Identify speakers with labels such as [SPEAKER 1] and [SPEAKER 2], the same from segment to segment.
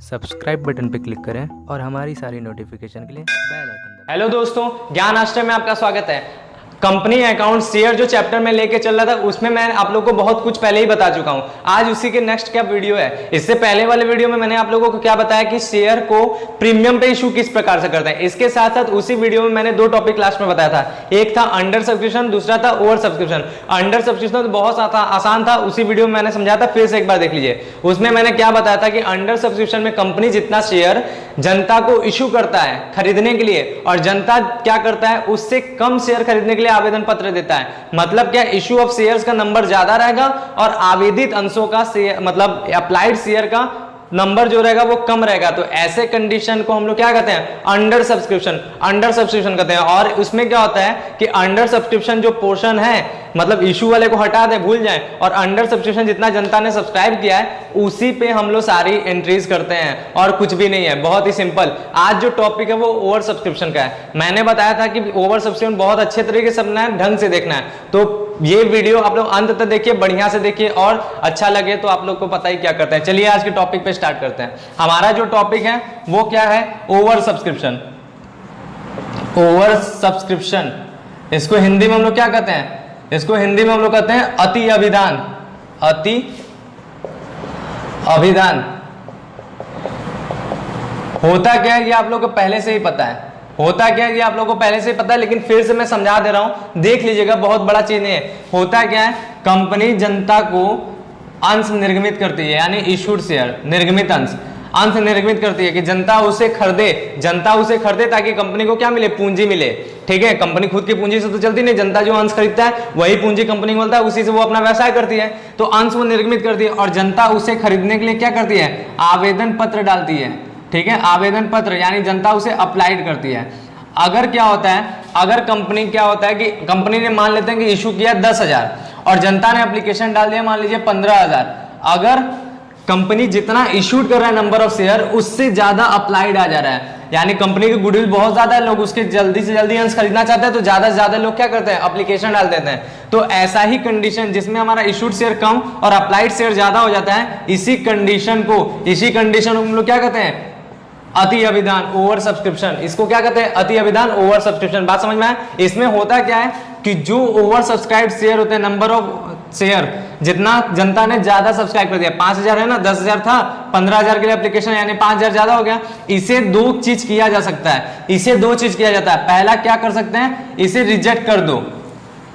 [SPEAKER 1] Subscribe button पर click करें और हमारी सारी नोटिफिकेशन के लिए बेल आइकन दबाएं।
[SPEAKER 2] हेलो दोस्तों, ज्ञान आश्रम में आपका स्वागत है। कंपनी अकाउंट शेयर जो चैप्टर में लेके चल रहा था उसमें मैं आप लोगों को बहुत कुछ पहले ही बता चुका हूं। आज उसी के नेक्स्ट क्या वीडियो है। इससे पहले वाले वीडियो में मैंने आप लोगों को क्या बताया कि शेयर को प्रीमियम पे इशू किस प्रकार से करते हैं। इसके साथ साथ उसी वीडियो में मैंने दो टॉपिक लास्ट में बताया था, एक था अंडर सब्सक्रिप्शन, दूसरा था ओवर सब्सक्रिप्शन। अंडर सब्सक्रिप्शन तो बहुत आसान था, उसी वीडियो में मैंने समझाया था, फिर से एक बार देख लीजिए। उसमें मैंने क्या बताया था कि अंडर सब्सक्रिप्शन में कंपनी जितना शेयर जनता को इशू करता है खरीदने के लिए और जनता क्या करता है उससे कम शेयर खरीदने के लिए आवेदन पत्र देता है। मतलब क्या, इशू ऑफ शेयर्स का नंबर ज्यादा रहेगा और आवेदित अंशों का मतलब अप्लाइड शेयर का नंबर जो रहेगा वो कम रहेगा। तो ऐसे कंडीशन को हम लोग क्या कहते हैं, अंडर सब्सक्रिप्शन कहते हैं। और उसमें क्या होता है कि अंडर सब्सक्रिप्शन जो पोर्शन है, मतलब इशू वाले को हटा दे, भूल जाएं, और अंडर सब्सक्रिप्शन जितना जनता ने सब्सक्राइब किया है उसी पे हम लोग सारी एंट्रीज करते हैं और कुछ भी नहीं है। बहुत ही सिंपल। आज जो टॉपिक है वो ओवर सब्सक्रिप्शन का है। मैंने बताया था कि ओवर सब्सक्रिप्शन बहुत अच्छे तरीके से समझना है, ढंग से देखना है। तो ये वीडियो आप लोग अंत तक देखिए, बढ़िया से देखिए, और अच्छा लगे तो आप लोग को पता ही क्या करते हैं। चलिए आज के टॉपिक पे स्टार्ट करते हैं। हमारा जो टॉपिक है वो क्या है, ओवर सब्सक्रिप्शन। ओवर सब्सक्रिप्शन, इसको हिंदी में हम लोग क्या कहते हैं, इसको हिंदी में हम लोग कहते हैं अति अभिदान। अति अभिदान होता क्या है ये आप लोग को पहले से ही पता है। होता क्या है ये आप लोगों को पहले से पता है, लेकिन फिर से मैं समझा दे रहा हूं, देख लीजिएगा, बहुत बड़ा चीज नहीं है। होता क्या है, कंपनी जनता को अंश निर्गमित करती है, यानी इशूड शेयर, निर्गमित अंश निर्गमित करती है कि जनता उसे खरीदे ताकि कंपनी को क्या मिले, पूंजी मिले। ठीक है, कंपनी खुद की पूंजी से तो चलती नहीं, जनता जो अंश खरीदता है वही पूंजी कंपनी को मिलता है, उसी से वो अपना व्यवसाय करती है। तो अंश वो निर्गमित करती है और जनता उसे खरीदने के लिए क्या करती है, आवेदन पत्र डालती है। ठीक है, आवेदन पत्र, यानी जनता उसे अप्लाइड करती है। अगर क्या होता है, अगर कंपनी क्या होता है कि कंपनी ने मान लेते हैं कि इशू किया 10,000 और जनता ने एप्लीकेशन डाल दिया मान लीजिए 15,000। अगर कंपनी जितना इशूड कर रहा है नंबर ऑफ शेयर उससे ज्यादा अप्लाइड आ जा रहा है, यानी कंपनी की गुडविल बहुत ज्यादा है, लोग उसके जल्दी से जल्दी अंश खरीदना चाहते हैं, तो ज्यादा से ज्यादा लोग क्या करते हैं, एप्लीकेशन डाल देते हैं। तो ऐसा ही कंडीशन जिसमें हमारा इशूड शेयर कम और अप्लाइड शेयर ज्यादा हो जाता है, इसी कंडीशन को हम लोग क्या कहते हैं, अति अभिदान, ओवर सब्सक्रिप्शन। इसको क्या कहते हैं, अति अभिदान, ओवर सब्सक्रिप्शन। बात समझ में आया। इसमें होता क्या है कि जो ओवर सब्सक्राइब शेयर होते हैं, नंबर ऑफ शेयर, जितना जनता ने ज्यादा सब्सक्राइब कर दिया, 5,000 है ना, 10,000 था, 15,000 के लिए एप्लीकेशन, यानी 5,000 ज्यादा हो गया। इसे दो चीज किया जा सकता है, इसे दो चीज किया जाता है। पहला क्या कर सकते हैं, इसे रिजेक्ट कर दो।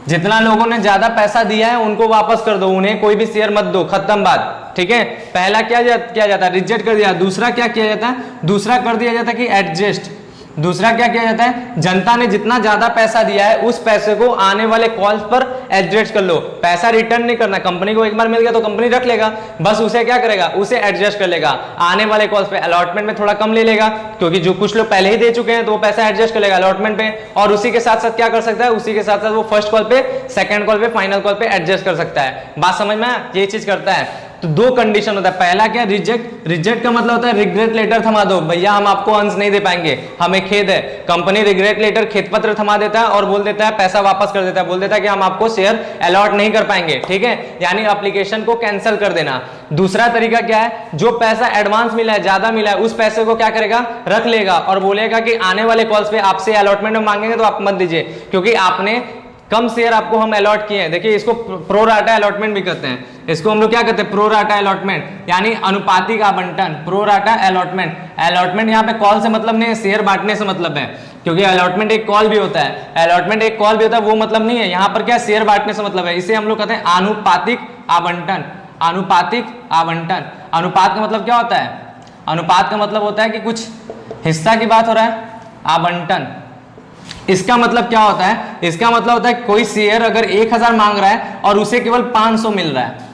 [SPEAKER 2] जितना लोगों ने ज्यादा पैसा दिया है उनको वापस कर दो, उन्हें कोई भी शेयर मत दो, खत्म बात। ठीक है, पहला क्या किया जाता है, रिजेक्ट कर दिया। दूसरा क्या किया जाता है, दूसरा कर दिया जाता है कि एडजस्ट। दूसरा क्या किया जाता है, जनता ने जितना ज्यादा पैसा दिया है उस पैसे को आने वाले कॉल्स पर एडजस्ट कर लो। पैसा रिटर्न नहीं करना, कंपनी को एक बार मिल गया तो कंपनी रख लेगा, बस उसे क्या करेगा, उसे एडजस्ट कर लेगा। आने वाले कॉल्स पे अलॉटमेंट में थोड़ा कम ले लेगा, क्योंकि जो कुछ लोग पहले ही दे चुके हैं तो वो पैसा एडजस्ट कर लेगा अलॉटमेंट पे। और उसी के साथ साथ क्या कर सकता है, उसी के साथ साथ वो फर्स्ट कॉल पे, सेकंड कॉल पे, फाइनल कॉल पे एडजस्ट कर सकता है। बात समझ में, ये चीज करता है। तो दो कंडीशन होता है। पहला क्या, रिजेक्ट का मतलब होता है रिग्रेट लेटर थमा दो, भैया हम आपको अंश नहीं दे पाएंगे, हमें खेद है। कंपनी रिग्रेट लेटर, खेद पत्र थमा देता है और बोल देता है, पैसा वापस कर देता है, बोल देता है कि हम आपको शेयर अलॉट नहीं कर पाएंगे। ठीक है, यानी एप्लीकेशन को कैंसिल कर देना। दूसरा तरीका क्या है, जो पैसा एडवांस मिला है, ज्यादा मिला है, उस पैसे को क्या करेगा, रख लेगा और बोलेगा कि आने वाले कॉल्स पे आपसे अलॉटमेंट में मांगेंगे तो आप मत दीजिए, क्योंकि आपने कम शेयर आपको हम अलॉट किए हैं। देखिए, इसको प्रो राटा अलॉटमेंट भी कहते हैं। इसको हम लोग क्या कहते हैं, प्रो राटा अलॉटमेंट, यानी अनुपातिक आवंटन, प्रो राटा अलॉटमेंट। अलॉटमेंट यहाँ पे कॉल से मतलब नहीं है, शेयर बांटने से मतलब है, क्योंकि अलॉटमेंट एक कॉल भी होता है, अलॉटमेंट एक कॉल भी होता है, वो मतलब नहीं है। यहाँ पर क्या, शेयर बांटने से मतलब है। इसे हम लोग कहते हैं अनुपातिक आवंटन। अनुपातिक आवंटन, अनुपात का मतलब क्या होता है, अनुपात का मतलब होता है कि कुछ हिस्सा की बात हो रहा है। आवंटन, इसका मतलब क्या होता है, इसका मतलब होता है कोई शेयर अगर 1,000 मांग रहा है और उसे केवल 500 मिल रहा है,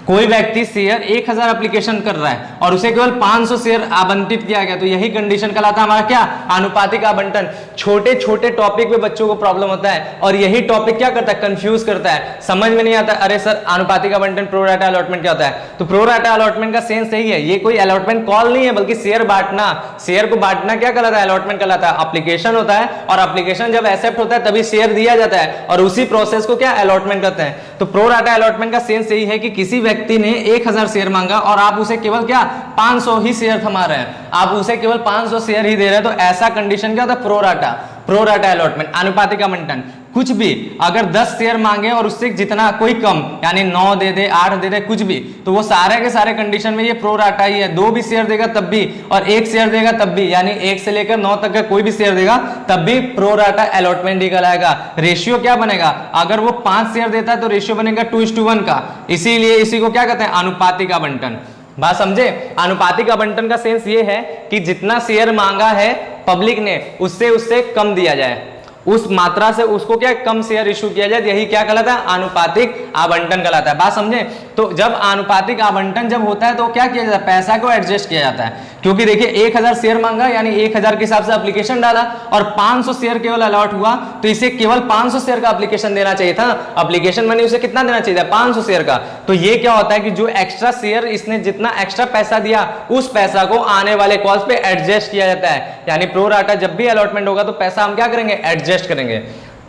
[SPEAKER 2] कोई व्यक्ति शेयर 1,000 एप्लीकेशन कर रहा है और उसे केवल 500 शेयर आवंटित किया गया, तो यही कंडीशन कहलाता है हमारा क्या, अनुपातिक आवंटन। छोटे छोटे टॉपिक पे बच्चों को प्रॉब्लम होता है और यही टॉपिक क्या करता है, कंफ्यूज करता है, समझ में नहीं आता, अरे सर अनुपातिक आवंटन, प्रो राटा अलॉटमेंट क्या होता है। तो प्रो राटा अलॉटमेंट का सेंस यही है, ये कोई अलॉटमेंट कॉल नहीं है, बल्कि शेयर बांटना। शेयर को बांटना क्या कहलाता है, अलॉटमेंट कहलाता है। एप्लीकेशन होता है और एप्लीकेशन जब एक्सेप्ट होता है तभी शेयर दिया जाता है और उसी प्रोसेस को क्या, अलॉटमेंट कहते हैं। तो प्रो राटा अलॉटमेंट का सेंस यही है कि किसी व्यक्ति व्यक्ति ने 1000 शेयर मांगा और आप उसे केवल क्या 500 ही शेयर थमा रहे हैं, आप उसे केवल 500 शेयर ही दे रहे हैं, तो ऐसा कंडीशन क्या होता है? प्रोराटा अलॉटमेंट, आनुपातिक आवंटन। कुछ भी अगर 10 शेयर मांगे और उससे जितना कोई कम, यानी 9 दे दे, 8 दे दे, कुछ भी, तो वो सारे के सारे कंडीशन में ये प्रोराटा ही है। 2 भी शेयर देगा तब भी, और 1 शेयर देगा तब भी, यानी 1 से लेकर 9 तक का कोई भी शेयर देगा तब भी प्रोराटा अलॉटमेंट ही कहलाएगा। रेशियो क्या बनेगा? अगर वो 5 शेयर देता है तो रेशियो बनेगा 2:1 का, इसीलिए इसी को क्या कहते हैं? आनुपातिक आवंटन। बात समझे? आनुपातिक आवंटन का सेंस ये है कि जितना शेयर मांगा है पब्लिक ने उससे कम दिया जाए, उस मात्रा से उसको क्या कम शेयर इशू किया जाए, यही क्या कहलाता है? आनुपातिक आवंटन कहलाता है। बात समझे? तो जब आनुपातिक आवंटन जब होता है तो क्या किया जाता है? पैसा को एडजस्ट किया जाता है, क्योंकि देखिए 1000 शेयर मांगा यानी 1000 के हिसाब से एप्लीकेशन डाला और 500 शेयर केवल अलॉट हुआ, तो इसे केवल 500 शेयर का एप्लीकेशन देना चाहिए था। एप्लीकेशन मनी उसे कितना देना चाहिए था? 500 शेयर का। तो ये क्या होता है कि जो एक्स्ट्रा शेयर, इसने जितना एक्स्ट्रा पैसा दिया उस पैसा को आने वाले कॉल्स पे एडजस्ट किया जाता है, यानी प्रो राटा जब भी अलॉटमेंट होगा तो पैसा हम क्या करेंगे? एडजस्ट करेंगे।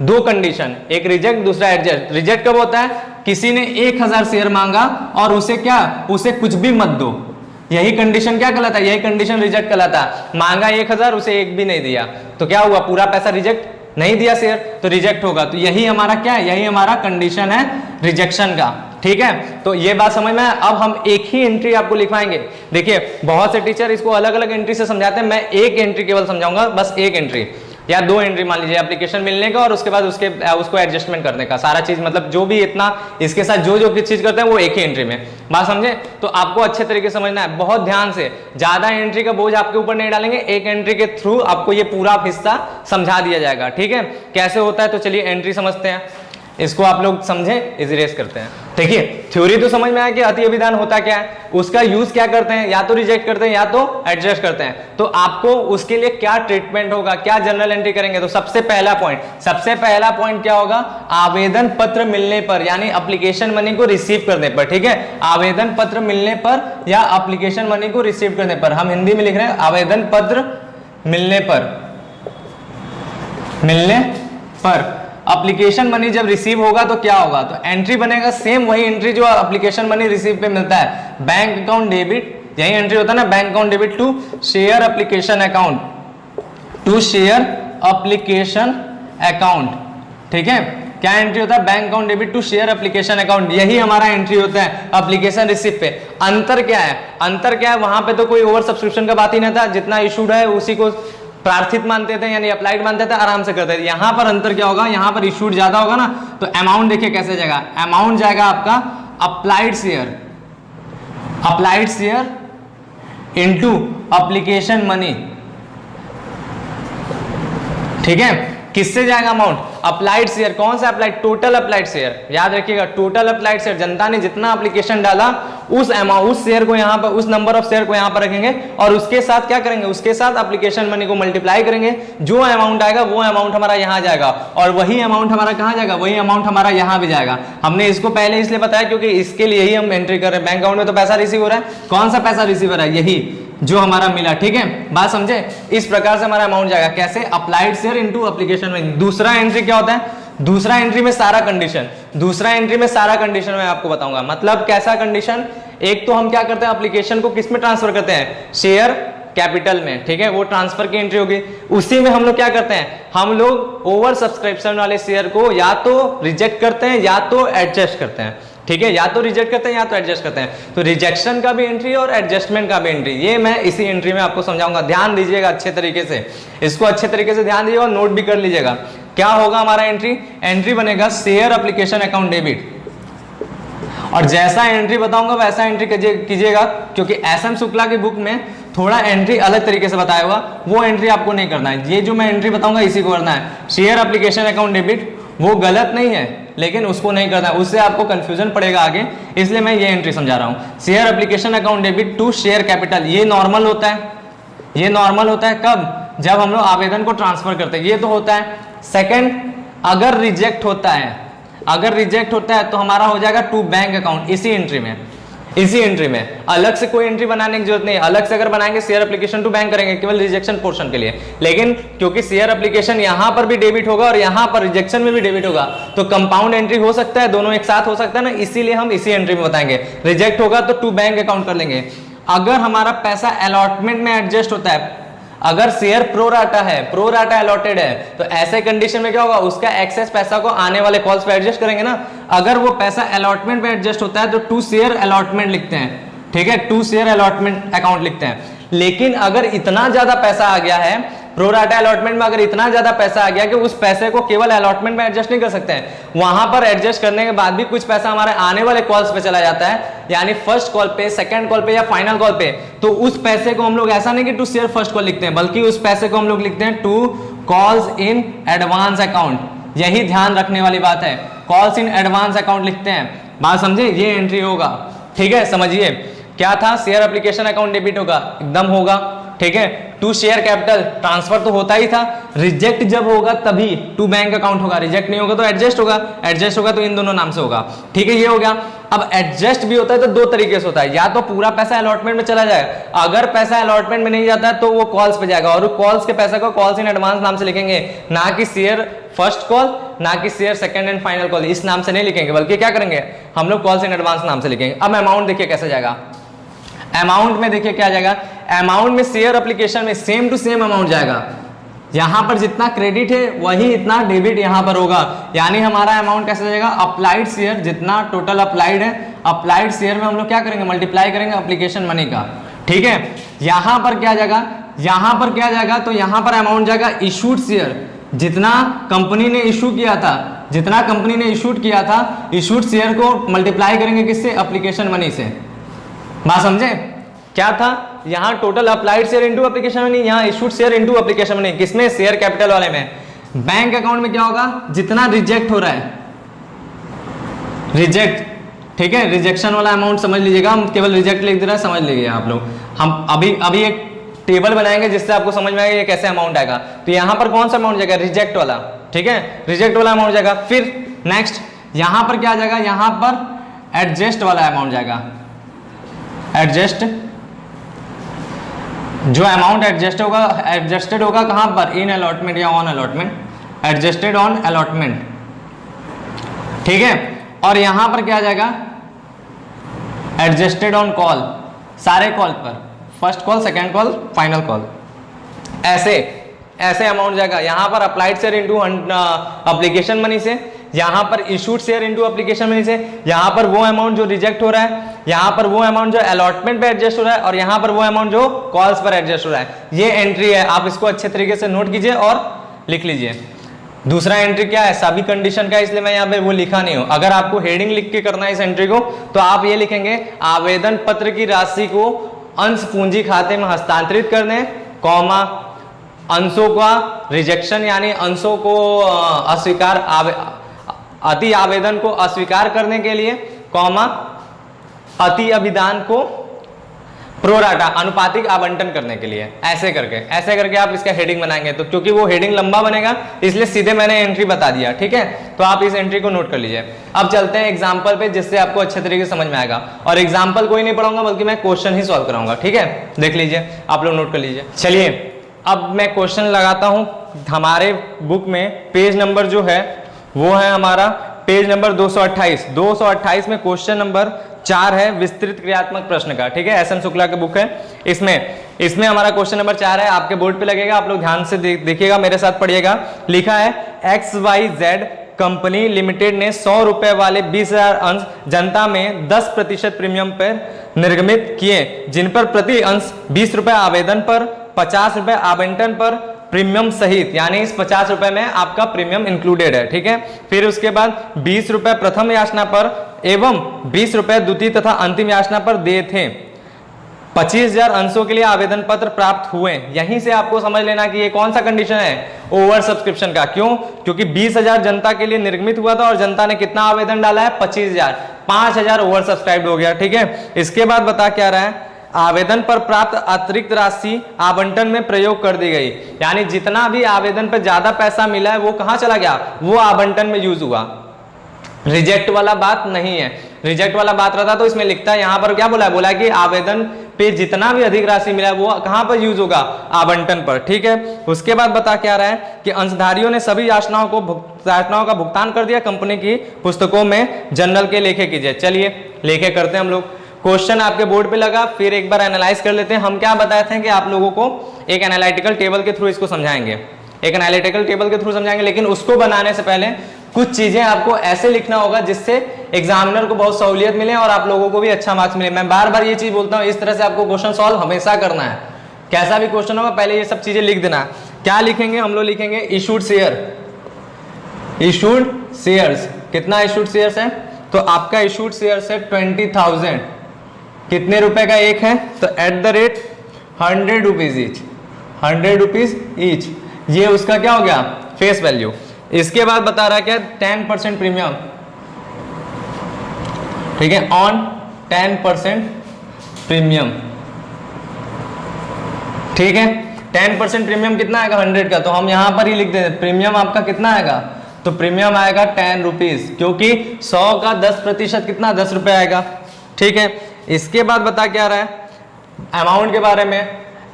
[SPEAKER 2] 2 कंडीशन, एक रिजेक्ट, दूसरा एडजस्ट। रिजेक्ट कब होता है? किसी ने 1000 शेयर मांगा और उसे कुछ भी मत दो, यही कंडीशन क्या कहलाता है? यही कंडीशन रिजेक्ट कहलाता है। मांगा 1000, उसे एक भी नहीं दिया, तो क्या हुआ? पूरा पैसा रिजेक्ट, नहीं दिया शेयर तो रिजेक्ट होगा। तो यही हमारा क्या है? यही हमारा कंडीशन है रिजेक्शन का। ठीक है, तो ये बात समझ में। अब हम एक ही एंट्री आपको लिखवाएंगे। देखिए बहुत से टीचर इसको अलग अलग एंट्री से समझाते हैं, मैं एक एंट्री केवल समझाऊंगा, बस एक एंट्री या 2 एंट्री मान लीजिए, एप्लीकेशन मिलने का और उसके बाद उसको एडजस्टमेंट करने का, सारा चीज मतलब जो भी इतना इसके साथ जो किस चीज करते हैं वो एक ही एंट्री में। बात समझे? तो आपको अच्छे तरीके से समझना है, बहुत ध्यान से, ज्यादा एंट्री का बोझ आपके ऊपर नहीं डालेंगे, एक एंट्री के थ्रू आपको ये पूरा हिस्सा समझा दिया जाएगा। ठीक है, कैसे होता है? तो चलिए एंट्री समझते हैं, इसको आप लोग समझे, इरेज करते हैं। देखिए थ्योरी तो समझ में आया कि अति अभिधान होता क्या है, उसका यूज क्या करते हैं, या तो रिजेक्ट करते हैं या तो एडजस्ट करते हैं। तो आपको उसके लिए क्या ट्रीटमेंट होगा, क्या जनरल एंट्री करेंगे? तो सबसे पहला पॉइंट क्या होगा? आवेदन पत्र मिलने पर, यानी एप्लीकेशन मनी को रिसीव करने पर। ठीक है, आवेदन पत्र मिलने पर या एप्लीकेशन मनी को रिसीव करने पर, हम हिंदी में लिख रहे हैं आवेदन पत्र मिलने पर एप्लीकेशन मनी जब रिसीव होगा तो क्या होगा? तो एंट्री बनेगा सेम वही एंट्री जो एप्लीकेशन मनी रिसीव पे मिलता है, बैंक अकाउंट डेबिट, यही एंट्री होता है ना, bank account debit to share application account, ठीक है, क्या एंट्री होता है? Bank account debit to share application account, यही हमारा एंट्री होता है एप्लीकेशन रिसीव पे। अंतर क्या है? वहां पे तो कोई ओवर सब्सक्रिप्शन का बात ही नहीं था, जितना इशूड है उसी को प्रार्थित मानते थे, यानी अप्लाइड मानते थे, आराम से करते थे। यहां पर अंतर क्या होगा? यहां पर इशूड ज्यादा होगा ना, तो अमाउंट देखिए कैसे जाएगा, अमाउंट जाएगा आपका applied share into application money. ठीक है, किससे जाएगा अमाउंट? Applied share. कौन सा अप्लाइड? टोटल अप्लाइड शेयर, याद रखिएगा, टोटल अप्लाइड शेयर, जनता ने जितना एप्लीकेशन डाला उस अमाउंट, उस शेयर को यहाँ पर, उस नंबर ऑफ शेयर को यहाँ पर रखेंगे और उसके साथ क्या करेंगे? उसके साथ एप्लीकेशन मनी को मल्टीप्लाई करेंगे, जो अमाउंट आएगा वो अमाउंट हमारा यहाँ जाएगा और वही अमाउंट हमारा कहाँ जाएगा? वही अमाउंट हमारा यहाँ भी जाएगा। हमने इसको पहले इसलिए बताया क्योंकि इसके लिए ही हम एंट्री कर रहे हैं। बैंक अकाउंट में तो पैसा रिसीव हो रहा है, कौन सा पैसा रिसीव हो रहा है? यही जो हमारा मिला। ठीक है, बात समझे? इस प्रकार से हमारा अमाउंट जाएगा, कैसे? Applied share into application money. दूसरा एंट्री क्या होता है? दूसरा एंट्री में सारा कंडीशन मैं आपको बताऊंगा। मतलब कैसा कंडीशन? एक तो हम क्या करते हैं, एप्लीकेशन को किस में ट्रांसफर करते हैं? शेयर कैपिटल में। ठीक है, वो ट्रांसफर की एंट्री होगी। उसी में हम लोग क्या करते हैं? हम लोग ओवर सब्सक्रिप्शन वाले शेयर को या तो रिजेक्ट करते हैं या तो एडजस्ट करते हैं। ठीक है, या तो रिजेक्ट करते हैं या तो एडजस्ट करते हैं। तो रिजेक्शन का भी एंट्री और एडजस्टमेंट का भी एंट्री, ये मैं इसी एंट्री में आपको समझाऊंगा। ध्यान दीजिएगा अच्छे तरीके से, इसको अच्छे तरीके से ध्यान दीजिएगा और नोट भी कर लीजिएगा। क्या होगा हमारा एंट्री बनेगा शेयर एप्लीकेशन अकाउंट डेबिट, और जैसा एंट्री बताऊंगा वैसा एंट्री कीजिएगा, क्योंकि एसएम शुक्ला की बुक में थोड़ा एंट्री अलग तरीके से बताया हुआ, वो एंट्री आपको नहीं करना है। ये जो मैं एंट्री बताऊंगा इसी को करना है। शेयर एप्लीकेशन अकाउंट डेबिट वो गलत नहीं है, लेकिन उसको नहीं करना है, उससे आपको कंफ्यूजन पड़ेगा आगे, इसलिए मैं ये एंट्री समझा रहा हूँ। Share application account debit to share capital, ये नॉर्मल होता है। कब? जब हम लोग आवेदन को ट्रांसफर करते हैं, ये तो होता है। सेकंड, अगर रिजेक्ट होता है तो हमारा हो जाएगा टू बैंक अकाउंट, इसी एंट्री में। इसी एंट्री में। अलग से कोई एंट्री बनाने की जरूरत नहीं है। अलग से अगर बनाएंगे शेयर एप्लीकेशन टू बैंक करेंगे केवल रिजेक्शन पोर्शन के लिए, लेकिन क्योंकि शेयर एप्लीकेशन यहां पर भी डेबिट होगा और यहां पर रिजेक्शन में भी डेबिट होगा, तो कंपाउंड एंट्री हो सकता है, दोनों एक साथ हो सकता है ना, इसीलिए हम इसी एंट्री में बताएंगे। रिजेक्ट होगा तो टू बैंक अकाउंट कर लेंगे। अगर हमारा पैसा अलॉटमेंट में एडजस्ट होता है, अगर शेयर प्रो राटा है, प्रो राटा अलॉटेड है, तो ऐसे कंडीशन में क्या होगा, उसका एक्सेस पैसा को आने वाले कॉल्स पे एडजस्ट करेंगे ना। अगर वो पैसा अलॉटमेंट में एडजस्ट होता है तो टू शेयर अलॉटमेंट लिखते हैं, ठीक है, टू शेयर अलॉटमेंट अकाउंट लिखते हैं। लेकिन अगर इतना ज्यादा पैसा आ गया है प्रो राटा अलॉटमेंट में, अगर इतना ज्यादा पैसा आ गया कि उस पैसे को केवल अलॉटमेंट में एडजस्ट नहीं कर सकते हैं, वहां पर एडजस्ट करने के बाद भी कुछ पैसा हमारे आने वाले कॉल्स पे चला जाता है, यानी फर्स्ट कॉल पे, सेकंड कॉल पे या फाइनल कॉल पे, तो उस पैसे को हम लोग ऐसा नहीं कि टू शेयर फर्स्ट कॉल लिखते हैं, बल्कि उस पैसे को हम लोग लिखते हैं to calls in advance account. यही ध्यान रखने वाली बात है, कॉल्स इन एडवांस अकाउंट लिखते हैं। बात समझे, ये एंट्री होगा, ठीक है। समझिए क्या था, शेयर एप्लीकेशन अकाउंट डेबिट होगा, एकदम होगा, ठीक है। टू शेयर कैपिटल ट्रांसफर तो होता ही था, रिजेक्ट जब होगा तभी टू बैंक अकाउंट होगा, रिजेक्ट नहीं होगा तो एडजस्ट होगा, एडजस्ट होगा तो इन दोनों नाम से होगा, ठीक है। ये हो गया। अब एडजस्ट भी होता है तो दो तरीके से होता है, या तो पूरा पैसा अलॉटमेंट में चला जाए, अगर पैसा अलॉटमेंट में नहीं जाता है तो वो कॉल्स पे जाएगा, और कॉल्स के पैसे को कॉल्स इन एडवांस नाम से लिखेंगे, ना कि शेयर फर्स्ट कॉल, ना कि share second and final call, इस नाम से नहीं लिखेंगे, बल्कि क्या करेंगे हम लोग कॉल्स इन एडवांस नाम से लिखेंगे। अब अमाउंट देखिए कैसे जाएगा, अमाउंट में देखिए क्या जाएगा, अमाउंट में शेयर एप्लीकेशन में सेम टू सेम अमाउंट जाएगा, यहां पर जितना क्रेडिट है वही इतना डेबिट यहां पर होगा, यानी हमारा अमाउंट कैसे जाएगा, अप्लाइड शेयर जितना टोटल अप्लाइड है, अप्लाइड शेयर में हम लोग क्या करेंगे, मल्टीप्लाई करेंगे एप्लीकेशन मनी का, ठीक है। यहां पर क्या जाएगा, यहां पर क्या जाएगा, तो यहां पर अमाउंट जाएगा इशूड शेयर, जितना कंपनी ने इशू किया था, जितना कंपनी ने इशूड किया था, इशूड शेयर को मल्टीप्लाई करेंगे किससे, एप्लीकेशन मनी से। बात समझे, क्या था यहाँ total applied share into application money, यहाँ issued share into application money, किसमें, शेयर कैपिटल वाले में। बैंक अकाउंट में क्या होगा, जितना रिजेक्ट हो रहा है, रिजेक्ट, ठीक है, रिजेक्शन वाला अमाउंट समझ लीजिएगा, हम केवल रिजेक्ट लिख दे रहे हैं, समझ लीजिए आप लोग। हम अभी एक टेबल बनाएंगे जिससे आपको समझ में आएगा ये कैसे अमाउंट आएगा। तो यहाँ पर कौन सा अमाउंट जाएगा, रिजेक्ट वाला, ठीक है, रिजेक्ट वाला अमाउंट जाएगा। फिर नेक्स्ट यहाँ पर क्या जाएगा, यहाँ पर एडजस्ट वाला अमाउंट जाएगा, एडजस्ट, जो अमाउंट एडजस्ट होगा, एडजस्टेड होगा कहां पर, इन अलॉटमेंट या on allotment, adjusted on allotment, ठीक है। और यहां पर क्या जाएगा, एडजस्टेड ऑन कॉल, सारे कॉल पर, first call, second call, final call, ऐसे अमाउंट जाएगा। यहां पर applied share into application money से, यहां पर issued share into application money से, यहां पर वो अमाउंट जो रिजेक्ट हो रहा है, यहां पर वो अमाउंट जो अलॉटमेंट पे एडजस्ट हो रहा है, और यहां पर वो अमाउंट जो कॉल्स पर एडजस्ट हो रहा है। ये एंट्री है, आप इसको अच्छे तरीके से नोट कीजिए और लिख लीजिए। दूसरा एंट्री क्या है, सभी कंडीशन का, इसलिए मैं यहाँ पे वो लिखा नहीं हूं। अगर आपको हेडिंग लिख के करना है इस एंट्री को, तो आप ये लिखेंगे, आवेदन पत्र की राशि को अंश पूंजी खाते में हस्तांतरित कर दें, कॉमा, अंशों का रिजेक्शन यानी अंशों को अस्वीकार, अति आवेदन को अस्वीकार करने के लिए, कॉमा, अति अभिदान को प्रोराटा अनुपातिक आवंटन करने के लिए। ऐसे करके आप इसका हेडिंग बनाएंगे। तो क्योंकि वो हेडिंग लंबा बनेगा इसलिए सीधे मैंने एंट्री बता दिया, ठीक है। तो आप इस एंट्री को नोट कर लीजिए। अब चलते हैं एग्जांपल पे, जिससे आपको अच्छे तरीके से समझ में आएगा। और एग्जांपल कोई नहीं पढ़ाऊंगा, बल्कि मैं क्वेश्चन ही सॉल्व कराऊंगा, ठीक है। देख लीजिए, आप लोग नोट कर लीजिए। चलिए अब मैं क्वेश्चन लगाता हूं। हमारे बुक में पेज नंबर जो है वो है हमारा पेज नंबर 228। 228 में क्वेश्चन नंबर 4 है, विस्तृत क्रियात्मक प्रश्न का, ठीक है। एस.एन. शुक्ला की बुक है। इसमें हमारा क्वेश्चन नंबर 4 है, आपके बोर्ड पे लगेगा, आप लोग ध्यान से देखिएगा, मेरे साथ पढ़िएगा। लिखा है XYZ कंपनी लिमिटेड ने 100 रुपए वाले 20,000 अंश जनता में 10% प्रीमियम पर निर्गमित किए, जिन पर प्रति अंश 20 रुपए आवेदन पर, 50 रुपए आवंटन पर प्रीमियम सहित, यानी इस 50 रुपए में आपका प्रीमियम इंक्लूडेड है, ठीक है। फिर उसके बाद 20 रुपए प्रथम याचना पर एवं 20 रुपए द्वितीय तथा अंतिम याचना पर दिए थे। 25,000 अंशों के लिए आवेदन पत्र प्राप्त हुए। यहीं से आपको समझ लेना कि ये कौन सा कंडीशन है, ओवर सब्सक्रिप्शन का। क्यों? क्योंकि 20,000 जनता के लिए निर्गमित हुआ था और जनता ने कितना आवेदन डाला है, 25,000, 5,000 ओवर सब्सक्राइब्ड हो गया, ठीक है। इसके बाद बता क्या रहा है, आवेदन पर प्राप्त अतिरिक्त राशि आवंटन में प्रयोग कर दी गई, यानी जितना भी आवेदन पर ज्यादा पैसा मिला है वो कहां चला गया, वो आवंटन में यूज हुआ। रिजेक्ट वाला बात नहीं है। रिजेक्ट वाला बात रहता तो इसमें लिखता है, यहाँ पर क्या बोला है, बोला कि आवेदन पे जितना भी अधिक राशि मिला वो कहाँ पर यूज होगा, आवंटन पर। ठीक है, उसके बाद बता क्या रहा है कि अंशधारियों ने सभी याचनाओं का भुगतान कर दिया, कंपनी की पुस्तकों में जनरल के लेखे कीजिए। चलिए लेखे करते हैं हम लोग। क्वेश्चन आपके बोर्ड पे लगा, फिर एक बार एनालाइज कर लेते हैं। हम क्या बताए थे कि आप लोगों को एक एनालिटिकल टेबल के थ्रू इसको समझाएंगे, एक एनालिटिकल टेबल के थ्रू समझाएंगे, लेकिन उसको बनाने से पहले कुछ चीजें आपको ऐसे लिखना होगा जिससे एग्जामिनर को बहुत सहूलियत मिले और आप लोगों को भी अच्छा मार्क्स मिले। मैं बार बार ये चीज बोलता हूँ, इस तरह से आपको क्वेश्चन सॉल्व हमेशा करना है। कैसा भी क्वेश्चन होगा पहले ये सब चीजें लिख देना। क्या लिखेंगे हम लोग, लिखेंगे इशूड शेयर, इशूड शेयर्स। कितना इशूड शेयर्स है, तो आपका इशूड शेयर्स है 20,000। कितने रुपए का एक है, तो at the rate 100 rupees each, 100 rupees each. ये उसका क्या हो गया, फेस वैल्यू। इसके बाद बता रहा है क्या, 10% प्रीमियम, ठीक है, ऑन 10% प्रीमियम। ठीक है, 10% प्रीमियम कितना आएगा, 100 का, तो हम यहां पर ही लिख देते प्रीमियम आपका कितना आएगा, तो प्रीमियम आएगा 10 रुपीज, क्योंकि 100 का 10% कितना, 10 रुपए आएगा। ठीक है, इसके बाद बता क्या रहा है, अमाउंट के बारे में।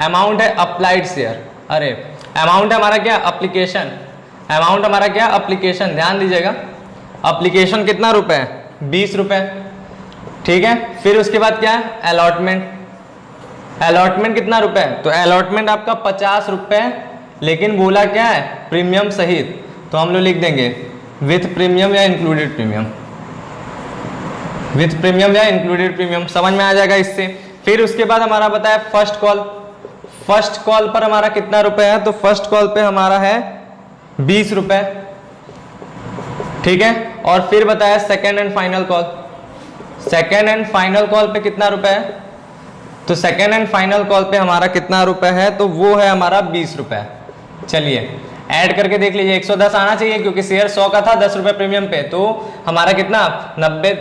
[SPEAKER 2] अमाउंट है अप्लाइड शेयर, अरे अमाउंट है हमारा क्या, अप्लीकेशन, अमाउंट हमारा क्या, अप्लीकेशन। ध्यान दीजिएगा, अप्लीकेशन कितना रुपए है, 20 रुपए। ठीक है, फिर उसके बाद क्या है, अलॉटमेंट। अलॉटमेंट कितना रुपए है, तो अलॉटमेंट आपका 50 रुपए, लेकिन बोला क्या है, प्रीमियम सहित, तो हम लोग लिख देंगे विथ प्रीमियम या इंक्लूडेड प्रीमियम, विथ प्रीमियम या इंक्लूडेड प्रीमियम, समझ में आ जाएगा इससे। फिर उसके बाद हमारा बताया फर्स्ट कॉल। फर्स्ट कॉल पर हमारा कितना रुपए है, तो फर्स्ट कॉल पे हमारा है 20 रुपए। ठीक है, और फिर बताया second and final call. Second and final call पे कितना रुपए है, तो सेकेंड एंड फाइनल कॉल पे हमारा कितना रुपए है, तो वो है हमारा 20 रुपए। चलिए ऐड करके देख लीजिए, 110 आना चाहिए क्योंकि शेयर 100 का था, 10 रुपए प्रीमियम पे, तो हमारा कितना 90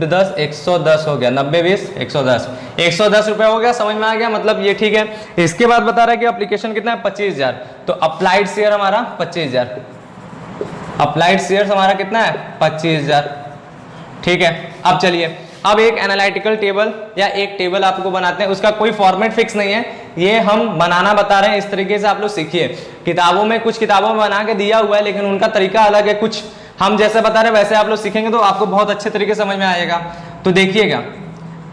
[SPEAKER 2] 10 110 हो गया, 90 20 110, 110 रुपए हो गया। समझ में आ गया, मतलब ये ठीक है। इसके बाद बता रहा है कि एप्लीकेशन कितना है, 25,000, तो अप्लाइड शेयर हमारा 25,000, अप्लाइड शेयर हमारा कितना है, 25,000। ठीक है, अब चलिए, अब एक एनालिटिकल टेबल या एक टेबल आपको बनाते हैं, उसका कोई फॉर्मेट फिक्स नहीं है, ये हम बनाना बता रहे हैं, इस तरीके से आप लोग सीखिए। किताबों में, कुछ किताबों में बना के दिया हुआ है, लेकिन उनका तरीका अलग है, कुछ हम जैसे बता रहे हैं वैसे आप लोग सीखेंगे तो आपको बहुत अच्छे तरीके समझ में आएगा। तो देखिएगा,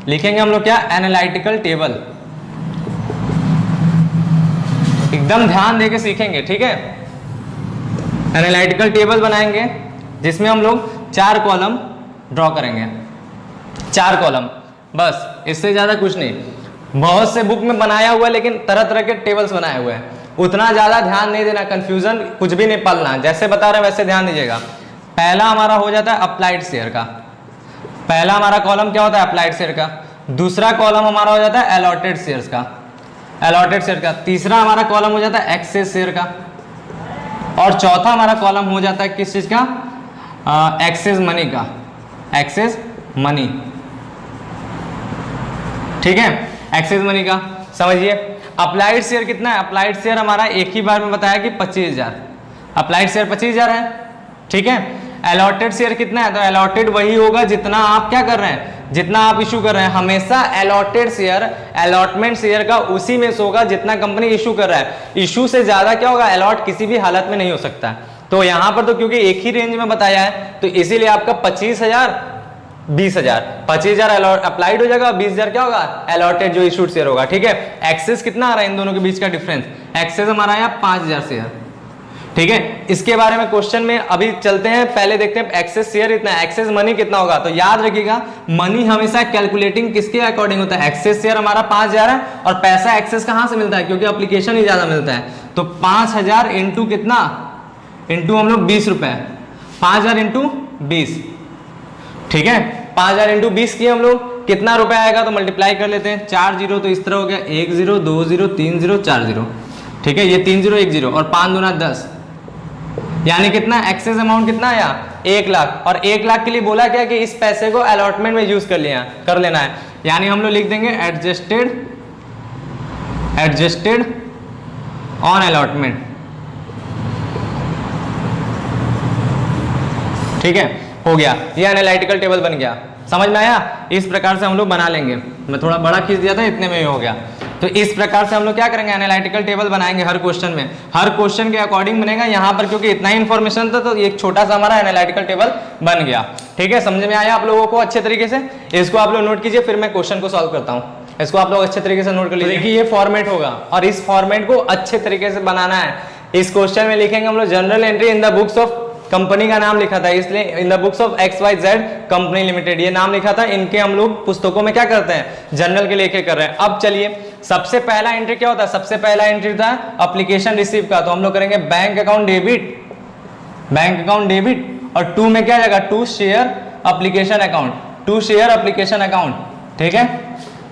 [SPEAKER 2] लिखेंगे हम लोग क्या, एनालिटिकल टेबल, एकदम ध्यान देके सीखेंगे। ठीक है, एनालिटिकल टेबल बनाएंगे जिसमें हम लोग 4 कॉलम ड्रॉ करेंगे, 4 कॉलम, बस, इससे ज्यादा कुछ नहीं। बहुत से बुक में बनाया हुआ है, लेकिन तरह तरह के टेबल्स बनाए हुए हैं, उतना ज्यादा ध्यान नहीं देना, कंफ्यूजन कुछ भी नहीं पालना, जैसे बता रहे हैं वैसे ध्यान दीजिएगा। पहला हमारा हो जाता है अप्लाइड शेयर का, पहला हमारा कॉलम क्या होता है, अप्लाइड शेयर का। दूसरा कॉलम हमारा हो जाता है अलॉटेड शेयर्स का, अलॉटेड शेयर का। तीसरा हमारा कॉलम हो जाता है एक्सेस शेयर का, और चौथा हमारा कॉलम हो जाता है किस चीज का, एक्सेस मनी का, एक्सेस मनी। ठीक है, एक्सेस मनी का समझिए। अप्लाइड शेयर कितना है, अप्लाइड शेयर हमारा एक ही बार में बताया कि 25,000, अप्लाइड शेयर 25,000 है। ठीक है, अलॉटेड शेयर कितना है, तो अलॉटेड वही होगा जितना आप क्या कर रहे हैं, जितना आप इशू कर रहे हैं। हमेशा अलॉटेड शेयर अलॉटमेंट शेयर का उसी में से होगा जितना कंपनी इशू कर रहा है, इशू से ज्यादा क्या होगा, अलॉट किसी भी हालत में नहीं हो सकता। तो यहां पर तो क्योंकि एक ही रेंज में बताया है, तो इसीलिए आपका 25,000 20,000, 25,000 अप्लाइड हो जाएगा, 20,000 क्या होगा, अलॉटेड जो इशूड शेयर होगा। ठीक है, एक्सेस कितना आ रहा है इन दोनों के बीच का डिफरेंस, एक्सेस हमारा है 5,000 शेयर। ठीक है, इसके बारे में क्वेश्चन में अभी चलते हैं, पहले देखते हैं एक्सेस शेयर इतना, एक्सेस मनी कितना होगा। तो याद रखिएगा, मनी हमेशा कैलकुलेटिंग किसके अकॉर्डिंग होता है, एक्सेस शेयर हमारा 5,000 है, और पैसा एक्सेस कहां से मिलता है, क्योंकि एप्लीकेशन ही ज्यादा मिलता है। तो 5,000 इंटू कितना, इंटू हम लोग 20 रुपए, 5,000 इंटू 20। ठीक है, 5,000 इंटू 20 किए हम लोग, कितना रुपए आएगा, तो मल्टीप्लाई कर लेते हैं, 4 जीरो तो इस तरह हो गया, 1 0 2 0 3 0 4 0। ठीक है, ये 3 0 1 0, और 5 दूना 10, यानी कितना एक्सेस अमाउंट कितना आया, 1 लाख। और 1 लाख के लिए बोला क्या कि इस पैसे को अलॉटमेंट में यूज कर लेना है, यानी हम लोग लिख देंगे एडजस्टेड ऑन अलॉटमेंट। ठीक है, हो गया, ये एनालिटिकल टेबल बन गया। समझ में आया? इस प्रकार से हम लोग बना लेंगे। मैं थोड़ा बड़ा खींच दिया था, इतने में ही हो गया। तो इस प्रकार से हम लोग क्या करेंगे, एनालिटिकल टेबल बनाएंगे हर क्वेश्चन में, हर क्वेश्चन के अकॉर्डिंग बनेगा। यहाँ पर क्योंकि इतना ही इन्फॉर्मेशन था तो एक छोटा सा हमारा एनालिटिकल टेबल बन गया। ठीक है, समझ में आया आप लोगों को अच्छे तरीके से? इसको आप लोग नोट कीजिए, फिर मैं क्वेश्चन को सॉल्व करता हूँ। इसको आप लोग अच्छे तरीके से नोट कर लीजिए। देखिए ये फॉर्मेट होगा और इस फॉर्मेट को अच्छे तरीके से बनाना है। इस क्वेश्चन में लिखेंगे हम लोग general entry in the books of, company का नाम लिखा था इसलिए in the books of XYZ company limited, ये नाम लिखा था। इनके हम लोग पुस्तकों में क्या करते हैं, जनरल के लेके कर रहे हैं। अब चलिए सबसे पहला एंट्री क्या होता है, सबसे पहला एंट्री था एप्लीकेशन रिसीव का, तो हम लोग करेंगे bank account debit, bank account debit, और 2 में क्या जाएगा, to share application account, to share application account. ठीक है,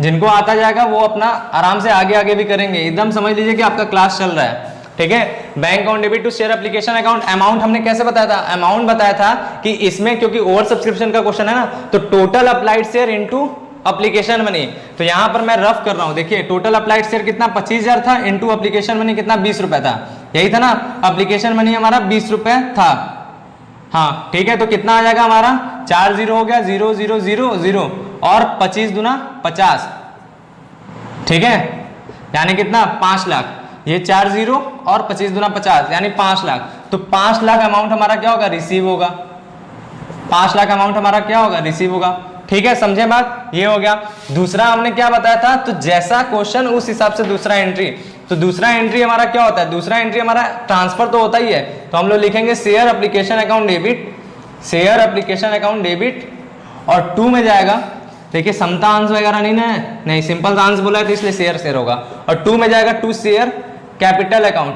[SPEAKER 2] जिनको आता जाएगा वो अपना आराम से आगे आगे भी करेंगे, एकदम समझ लीजिए कि आपका क्लास चल रहा है। ठीक है, bank account debit to share application account. Amount हमने कैसे बताया था, अमाउंट बताया था कि इसमें क्योंकि ओवर सब्सक्रिप्शन का क्वेश्चन है ना, तो total applied share into application money. तो यहां पर मैं रफ कर रहा हूं, देखिए टोटल अप्लाइड शेयर कितना 25,000 था, इनटू एप्लीकेशन मनी कितना 20 रुपए था, यही था ना, एप्लीकेशन मनी हमारा 20 रुपए था। हाँ ठीक है, तो कितना आ जाएगा हमारा, 4 0 हो गया, 0 0 0 0 और 25 दूना 50। ठीक है, यानी कितना 5 लाख, ये 4 0 और 25 दूना 50 यानी 5 लाख। तो 5 लाख अमाउंट हमारा क्या होगा, रिसीव होगा। 5 लाख अमाउंट हमारा क्या होगा, रिसीव होगा। ठीक है, समझे बात, ये हो गया। दूसरा हमने क्या बताया था, तो जैसा क्वेश्चन उस हिसाब से दूसरा एंट्री। तो दूसरा एंट्री हमारा क्या होता है, दूसरा एंट्री हमारा ट्रांसफर तो होता ही है, तो हम लोग लिखेंगे share application account debit, share application account debit, और 2 में जाएगा, देखिए समता अंश वगैरह नहीं ना, नहीं सिंपल अंश बोला है तो इसलिए शेयर शेयर होगा, और 2 में जाएगा to share capital account,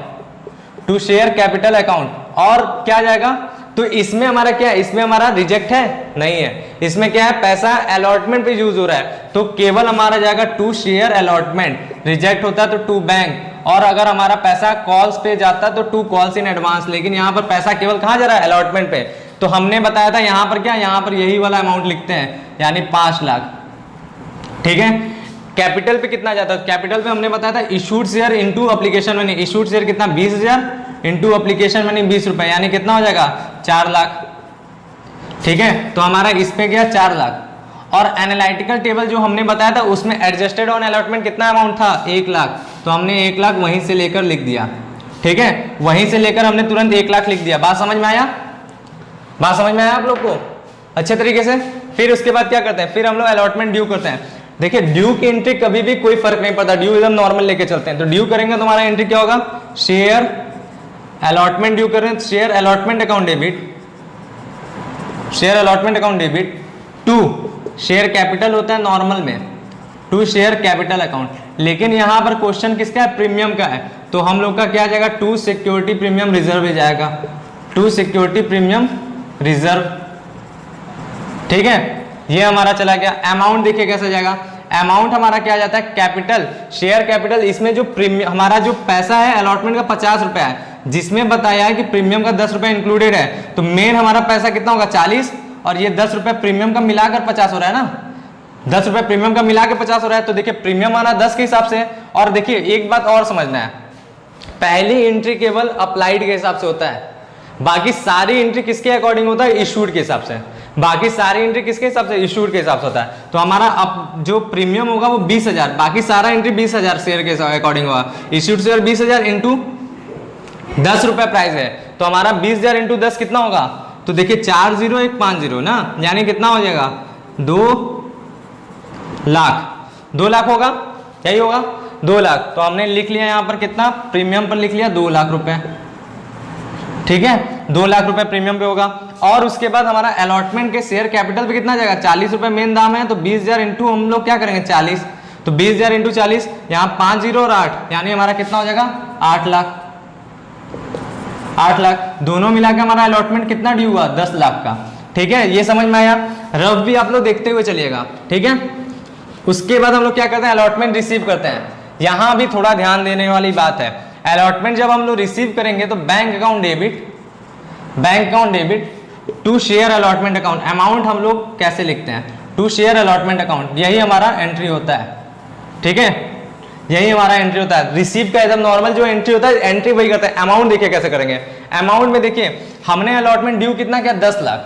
[SPEAKER 2] to share capital account. और क्या जाएगा, तो इसमें हमारा क्या है, इसमें हमारा रिजेक्ट है नहीं है, इसमें क्या है, पैसा अलॉटमेंट पे यूज हो रहा है, तो केवल हमारा जाएगा टू शेयर अलॉटमेंट। रिजेक्ट होता है तो टू बैंक, और अगर हमारा पैसा कॉल्स पे जाता है तो टू कॉल्स इन एडवांस। लेकिन यहाँ पर पैसा केवल कहाँ जा रहा है, अलॉटमेंट पे। तो हमने बताया था यहाँ पर क्या, यहाँ पर यही वाला अमाउंट लिखते हैं, यानी 5 लाख। ठीक है, कैपिटल पे कितना जाता है, कैपिटल पे हमने बताया था issued share into application money, issued share कितना 20,000 इनटू एप्लीकेशन मनी 20 रुपए, यानी कितना हो जाएगा 4 लाख। ठीक है, तो हमारा इस पे गया 4 लाख। और एनालिटिकल टेबल जो हमने बताया था उसमें एडजस्टेड ऑन अलॉटमेंट कितना अमाउंट था, 1 लाख, तो हमने 1 लाख वहीं से लेकर लिख दिया। ठीक है, वहीं से लेकर हमने तुरंत 1 लाख लिख दिया। बात समझ में आया, बात समझ में आया आप लोग को अच्छे तरीके से। फिर उसके बाद क्या करते हैं, फिर हम लोग अलॉटमेंट ड्यू करते हैं। देखिए ड्यू की एंट्री कभी भी कोई फर्क नहीं पड़ता, ड्यू एकदम नॉर्मल लेके चलते हैं। तो ड्यू करेंगे तो हमारा एंट्री क्या होगा, शेयर अलॉटमेंट ड्यू करें, share allotment account debit, share allotment account debit, to share capital होता है नॉर्मल में, टू शेयर कैपिटल अकाउंट। लेकिन यहां पर क्वेश्चन किसका है, प्रीमियम का है, तो हम लोग का क्या जाएगा, टू सिक्योरिटी प्रीमियम रिजर्व जाएगा, टू सिक्योरिटी प्रीमियम रिजर्व। ठीक है, ये हमारा चला गया। अमाउंट देखिए कैसे जाएगा, अमाउंट हमारा क्या जाता है, कैपिटल, शेयर कैपिटल, इसमें जो प्रीमियम हमारा जो पैसा है अलॉटमेंट का 50 रुपए है, जिसमें बताया है कि प्रीमियम का 10 रुपए इंक्लूडेड है, तो मेन हमारा पैसा कितना होगा 40, और ये 10 रुपए प्रीमियम का मिलाकर 50 हो रहा है ना, 10 रुपए प्रीमियम का मिलाकर 50 हो रहा है। तो देखिए प्रीमियम आना 10 के हिसाब से। और देखिए एक बात और समझना है, पहली एंट्री केवल अप्लाइड के हिसाब से होता है, बाकी सारी एंट्री किसके अकॉर्डिंग होता है, इशूड के हिसाब से। बाकी सारी एंट्री किसके हिसाब से, इशूड के हिसाब से होता है। तो हमारा अब जो प्रीमियम होगा वो 20,000, बाकी सारा एंट्री 20,000 शेयर के अकॉर्डिंग होगा। इशूड शेयर 20,000 इंटू 10 रुपए प्राइस है, तो हमारा 20,000 इंटू 10 कितना होगा, तो देखिए 4 0 1 5 0 ना, यानी कितना हो जाएगा 2 लाख, 2 लाख होगा, यही होगा 2 लाख। तो हमने लिख लिया यहाँ पर कितना, प्रीमियम पर लिख लिया 2 लाख रुपए। ठीक है, 2 लाख रुपए प्रीमियम पे होगा। और उसके बाद हमारा अलॉटमेंट के शेयर कैपिटल पे कितना जाएगा, 40 रुपए मेन दाम है, तो 20,000 इंटू हम लोग क्या करेंगे 40, तो 20,000 इंटू 40, यहाँ 5 0 और 8, यानी हमारा कितना हो जाएगा 8 लाख। 8 लाख दोनों मिलाकर हमारा अलॉटमेंट कितना ड्यू हुआ, 10 लाख का। ठीक है, ये समझ में आया। रफ भी आप लोग देखते हुए चलिएगा। ठीक है, उसके बाद हम लोग क्या करते हैं, अलॉटमेंट रिसीव करते हैं। यहां भी थोड़ा ध्यान देने वाली बात है, अलॉटमेंट जब हम लोग रिसीव करेंगे तो bank account debit, bank account debit to share allotment account. Amount हम लोग कैसे लिखते हैं, टू शेयर अलॉटमेंट अकाउंट, यही हमारा एंट्री होता है। ठीक है, यही हमारा एंट्री होता है। रिसीव का एकदम नॉर्मल जो एंट्री होता है, एंट्री वही करते हैं। अमाउंट देखिए कैसे करेंगे, अमाउंट में देखिए हमने अलॉटमेंट ड्यू कितना किया 10 लाख,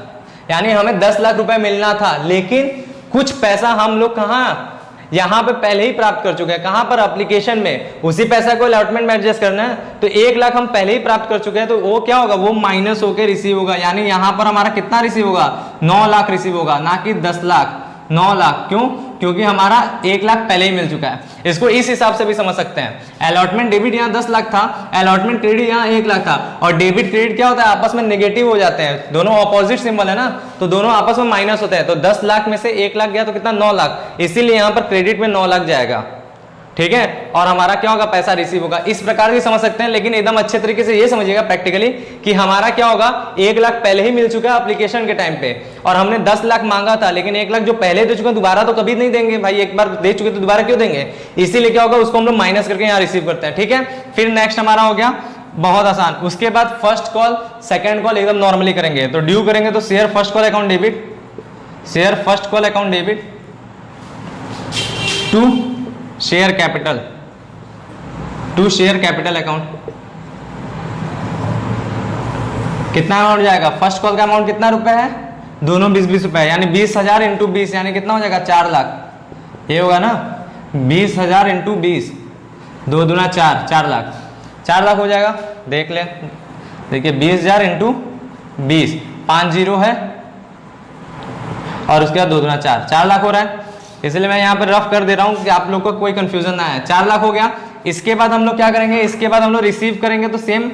[SPEAKER 2] यानी हमें 10 लाख रुपए मिलना था, लेकिन कुछ पैसा हम लोग कहाँ यहाँ पे पहले ही प्राप्त कर चुके हैं। कहाँ पर? एप्लीकेशन में। उसी पैसा को अलॉटमेंट में एडजस्ट करना है, तो 1 लाख हम पहले ही प्राप्त कर चुके हैं, तो वो क्या होगा, वो माइनस होकर रिसीव होगा। यानी यहाँ पर हमारा कितना रिसीव होगा, 9 लाख रिसीव होगा, ना कि 10 लाख, 9 लाख। क्यों? क्योंकि हमारा 1 लाख पहले ही मिल चुका है। इसको इस हिसाब से भी समझ सकते हैं। अलॉटमेंट डेबिट यहाँ 10 लाख था, अलॉटमेंट क्रेडिट यहाँ 1 लाख था। और डेबिट क्रेडिट क्या होता है, आपस में नेगेटिव हो जाते हैं, दोनों ऑपोजिट सिंबल है ना, तो दोनों आपस में माइनस होते हैं। तो 10 लाख में से 1 लाख गया तो कितना, 9 लाख, इसीलिए यहाँ पर क्रेडिट में 9 लाख जाएगा। ठीक है, और हमारा क्या होगा, पैसा रिसीव होगा। इस प्रकार भी समझ सकते हैं, लेकिन एकदम अच्छे तरीके से ये समझिएगा प्रैक्टिकली कि हमारा क्या होगा, 1 लाख पहले ही मिल चुका है एप्लीकेशन के टाइम पे, और हमने 10 लाख मांगा था, लेकिन 1 लाख जो पहले दे चुके हैं दोबारा तो कभी नहीं देंगे भाई, एक बार दे चुके तो दोबारा क्यों देंगे, इसीलिए क्या होगा, उसको हम लोग माइनस करके यहाँ रिसीव करते हैं। ठीक है, फिर नेक्स्ट हमारा हो गया बहुत आसान। उसके बाद फर्स्ट कॉल सेकेंड कॉल एकदम नॉर्मली करेंगे। तो ड्यू करेंगे तो share first call account debit, share first call account debit to share capital, to share capital account. कितना अमाउंट जाएगा, फर्स्ट कॉल का अमाउंट कितना रुपए है, दोनों 20-20 रुपए, यानी 20,000 इंटू 20 यानी कितना हो जाएगा, 4 लाख। ये होगा ना, 20,000 इंटू 20, 2 दूना 4, 4 लाख, 4 लाख हो जाएगा। देख ले, देखिए 20,000 इंटू 20, 5 जीरो है, और उसके बाद 2 दूना 4, 4 लाख हो रहा है। इसलिए मैं यहाँ पर रफ कर दे रहा हूँ कि आप लोग को कोई कंफ्यूजन ना आए। 4 लाख हो गया। इसके बाद हम लोग क्या करेंगे, इसके बाद हम लोग रिसीव करेंगे, तो सेम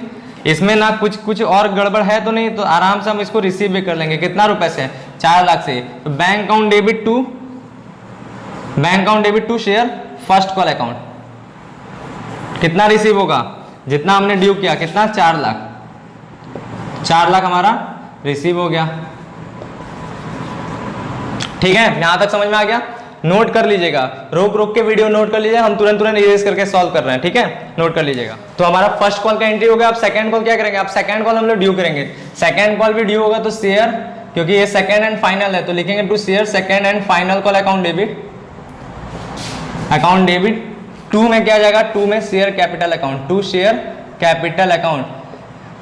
[SPEAKER 2] इसमें ना कुछ और गड़बड़ है तो नहीं, तो आराम से हम इसको रिसीव भी कर लेंगे। कितना रुपए से, 4 लाख से। तो bank account debit to, bank account debit to share first call account. कितना रिसीव होगा, जितना हमने ड्यू किया, कितना, 4 लाख, 4 लाख हमारा रिसीव हो गया। ठीक है, यहां तक समझ में आ गया। नोट कर लीजिएगा, रोक रोक के वीडियो नोट कर लीजिएगा, हम तुरंत तुरंत इरेज करके सॉल्व कर रहे हैं। ठीक है, नोट कर लीजिएगा। तो हमारा फर्स्ट कॉल का एंट्री हो गया। अब सेकंड कॉल क्या करेंगे, अब सेकंड कॉल हम लोग ड्यू करेंगे। सेकंड कॉल भी ड्यू होगा तो शेयर, क्योंकि ये सेकंड एंड फाइनल है तो लिखेंगे to share second and final call account debit, account debit. 2 में क्या जाएगा, 2 में share capital account, to share capital account.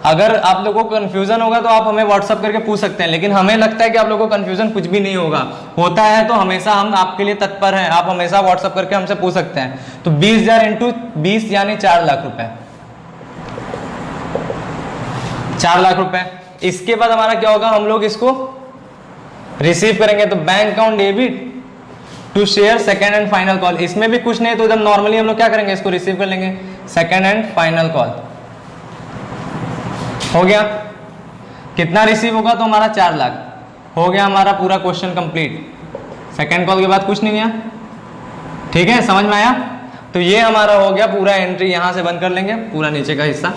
[SPEAKER 2] अगर आप लोगों को कंफ्यूजन होगा तो आप हमें व्हाट्सअप करके पूछ सकते हैं, लेकिन हमें लगता है कि आप लोगों को कंफ्यूजन कुछ भी नहीं होगा। होता है तो हमेशा हम आपके लिए तत्पर हैं, आप हमेशा व्हाट्सअप करके हमसे पूछ सकते हैं। तो 20,000 इंटू 20 यानी 4 लाख रुपए, 4 लाख रुपए। इसके बाद हमारा क्या होगा, हम लोग इसको रिसीव करेंगे। तो bank account debit to share second and final call. इसमें भी कुछ नहीं तो एकदम नॉर्मली हम लोग क्या करेंगे, इसको रिसीव कर लेंगे, सेकेंड एंड फाइनल कॉल हो गया। कितना रिसीव होगा, तो हमारा 4 लाख हो गया। हमारा पूरा क्वेश्चन कंप्लीट। सेकंड कॉल के बाद कुछ नहीं है। ठीक है, समझ में आया। तो ये हमारा हो गया पूरा एंट्री, यहां से बंद कर लेंगे, पूरा नीचे का हिस्सा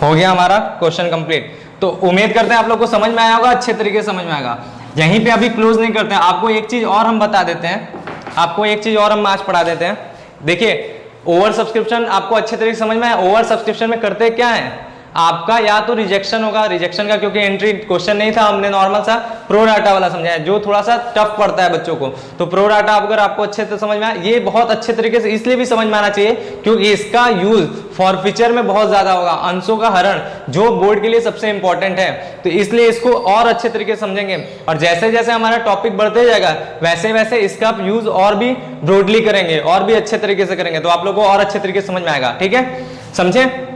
[SPEAKER 2] हो गया हमारा क्वेश्चन कंप्लीट। तो उम्मीद करते हैं आप लोग को समझ में आया होगा, अच्छे तरीके से समझ में आएगा। यहीं पे अभी क्लोज नहीं करते हैं, आपको एक चीज और हम बता देते हैं, आपको एक चीज और हम आज पढ़ा देते हैं। देखिए, ओवर सब्सक्रिप्शन आपको अच्छे तरीके से समझ में आया। ओवर सब्सक्रिप्शन में करते क्या है, आपका या तो रिजेक्शन होगा, रिजेक्शन का क्योंकि एंट्री क्वेश्चन नहीं था, हमने नॉर्मल सा प्रो डाटा वाला समझाया जो थोड़ा सा टफ पड़ता है बच्चों को। तो प्रो डाटा अगर आपको अच्छे से समझ में आया, ये बहुत अच्छे तरीके से इसलिए भी समझ में आना चाहिए क्योंकि इसका यूज फॉर फ्यूचर में बहुत ज्यादा होगा। अंशों का हरण जो बोर्ड के लिए सबसे इंपॉर्टेंट है, तो इसलिए इसको और अच्छे तरीके से समझेंगे। और जैसे जैसे हमारा टॉपिक बढ़ते जाएगा वैसे वैसे इसका यूज और भी ब्रॉडली करेंगे और भी अच्छे तरीके से करेंगे, तो आप लोगों को और अच्छे तरीके से समझ में आएगा। ठीक है, समझे।